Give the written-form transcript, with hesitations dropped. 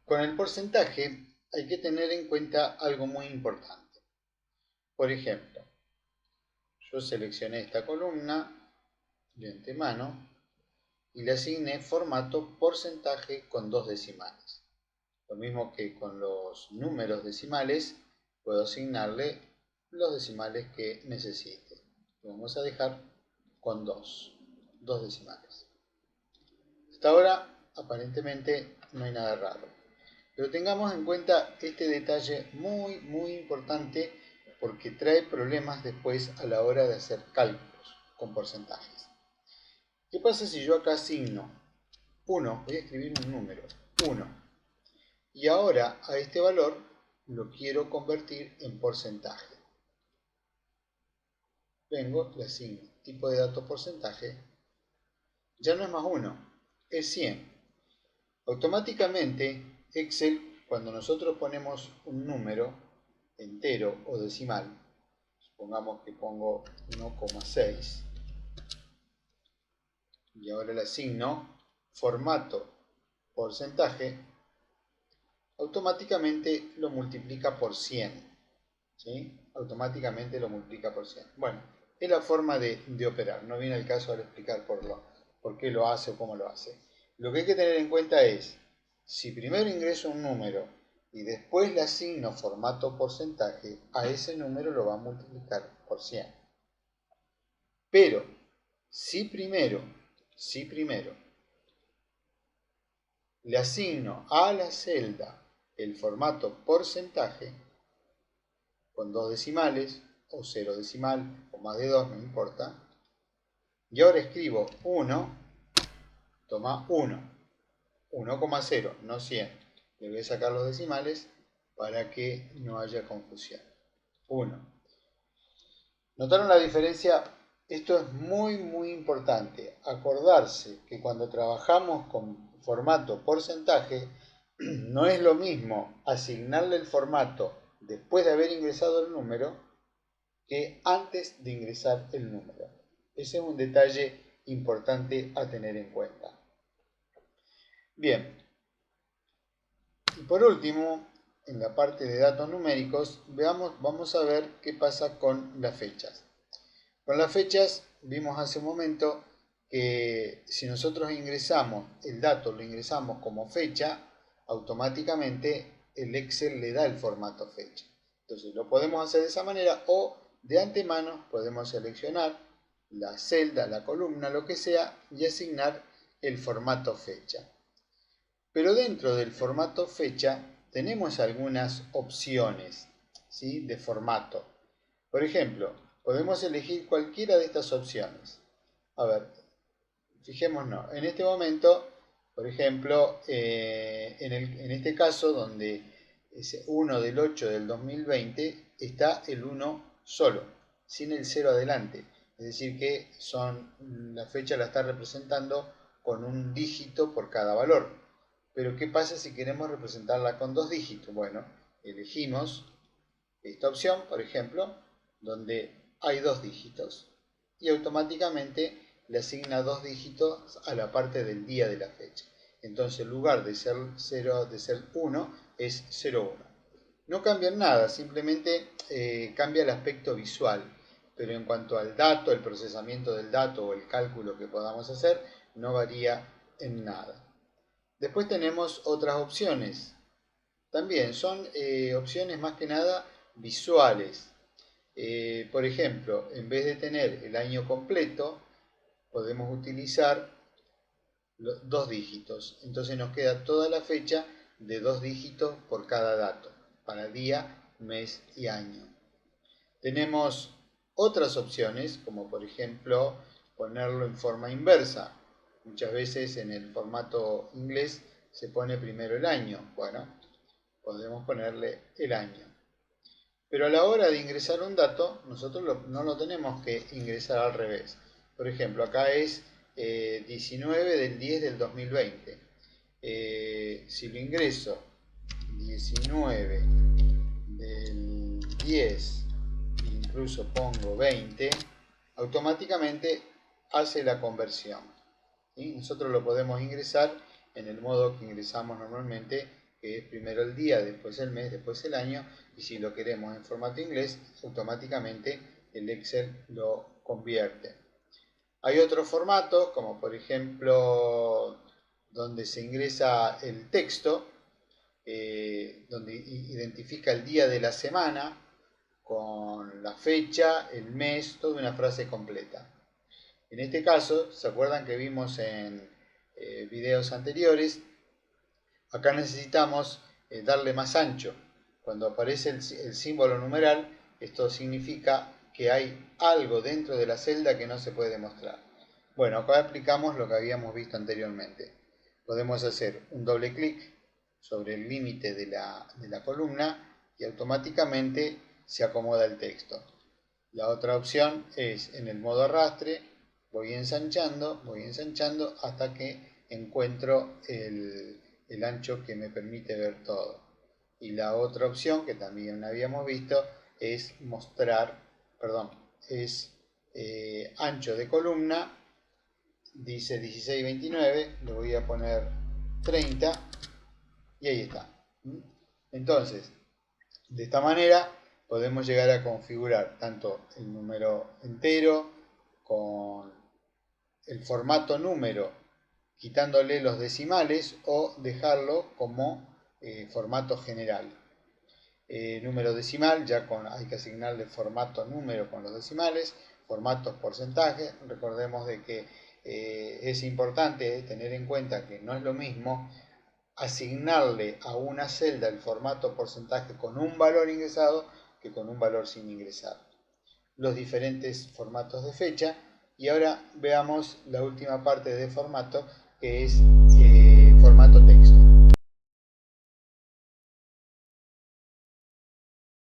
Con el porcentaje hay que tener en cuenta algo muy importante. Por ejemplo, yo seleccioné esta columna de antemano y le asigné formato porcentaje con 2 decimales. Lo mismo que con los números decimales, puedo asignarle los decimales que necesite. Lo vamos a dejar con 2 decimales. Hasta ahora, aparentemente, no hay nada raro. Pero tengamos en cuenta este detalle muy importante porque trae problemas después a la hora de hacer cálculos con porcentajes. ¿Qué pasa si yo acá asigno 1? Voy a escribir un número, 1. Y ahora a este valor lo quiero convertir en porcentaje. Vengo, le asigno tipo de dato porcentaje. Ya no es más 1, es 100. Automáticamente Excel, cuando nosotros ponemos un número entero o decimal, supongamos que pongo 1,6 y ahora le asigno formato porcentaje, automáticamente lo multiplica por 100. ¿Sí? Automáticamente lo multiplica por 100. Bueno, es la forma de operar. No viene el caso de explicar por qué lo hace o cómo lo hace. Lo que hay que tener en cuenta es, si primero ingreso un número y después le asigno formato porcentaje, a ese número lo va a multiplicar por 100. Pero, si primero le asigno a la celda el formato porcentaje, con 2 decimales, o 0 decimal, o más de 2, no importa, y ahora escribo 1, toma 1, 1,0, no 100. Le voy a sacar los decimales para que no haya confusión. 1. ¿Notaron la diferencia? Esto es muy importante. Acordarse que cuando trabajamos con formato porcentaje, no es lo mismo asignarle el formato después de haber ingresado el número que antes de ingresar el número. Ese es un detalle importante a tener en cuenta. Bien, y por último, en la parte de datos numéricos, vamos a ver qué pasa con las fechas. Con las fechas vimos hace un momento que si nosotros ingresamos el dato, lo ingresamos como fecha, automáticamente el Excel le da el formato fecha. Entonces lo podemos hacer de esa manera o de antemano podemos seleccionar la celda, la columna, lo que sea y asignar el formato fecha. Pero dentro del formato fecha tenemos algunas opciones, ¿sí?, de formato. Por ejemplo, podemos elegir cualquiera de estas opciones. A ver, fijémonos, en este momento, por ejemplo, en este caso donde es 1 del 8 del 2020, está el 1 solo, sin el 0 adelante. Es decir que la fecha la está representando con un dígito por cada valor. Pero ¿qué pasa si queremos representarla con 2 dígitos? Bueno, elegimos esta opción, por ejemplo, donde hay 2 dígitos y automáticamente le asigna 2 dígitos a la parte del día de la fecha. Entonces en lugar de ser 0, de ser 1, es 01. No cambia nada, simplemente cambia el aspecto visual, pero en cuanto al dato, el procesamiento del dato o el cálculo que podamos hacer, no varía en nada. Después tenemos otras opciones. También son opciones más que nada visuales. Por ejemplo, en vez de tener el año completo, podemos utilizar los 2 dígitos. Entonces nos queda toda la fecha de 2 dígitos por cada dato, para día, mes y año. Tenemos otras opciones, como por ejemplo ponerlo en forma inversa. Muchas veces en el formato inglés se pone primero el año. Bueno, podemos ponerle el año. Pero a la hora de ingresar un dato, nosotros no lo tenemos que ingresar al revés. Por ejemplo, acá es 19 del 10 del 2020. Si lo ingreso 19 del 10, incluso pongo 20, automáticamente hace la conversión. ¿Sí? Nosotros lo podemos ingresar en el modo que ingresamos normalmente que es primero el día, después el mes, después el año, y si lo queremos en formato inglés, automáticamente el Excel lo convierte. Hay otros formatos, como por ejemplo donde se ingresa el texto, donde identifica el día de la semana con la fecha, el mes, toda una frase completa. En este caso, ¿se acuerdan que vimos en videos anteriores? Acá necesitamos darle más ancho. Cuando aparece el símbolo numeral, esto significa que hay algo dentro de la celda que no se puede mostrar. Bueno, acá aplicamos lo que habíamos visto anteriormente. Podemos hacer un doble clic sobre el límite de la columna y automáticamente se acomoda el texto. La otra opción es en el modo arrastre, voy ensanchando hasta que encuentro el ancho que me permite ver todo. Y la otra opción que también habíamos visto es ancho de columna, dice 1629, le voy a poner 30 y ahí está. Entonces, de esta manera podemos llegar a configurar tanto el número entero con el formato número quitándole los decimales o dejarlo como formato general. Número decimal, hay que asignarle formato número con los decimales, formatos porcentaje. Recordemos de que es importante tener en cuenta que no es lo mismo asignarle a una celda el formato porcentaje con un valor ingresado que con un valor sin ingresar. Los diferentes formatos de fecha. Y ahora veamos la última parte de formato, que es formato texto.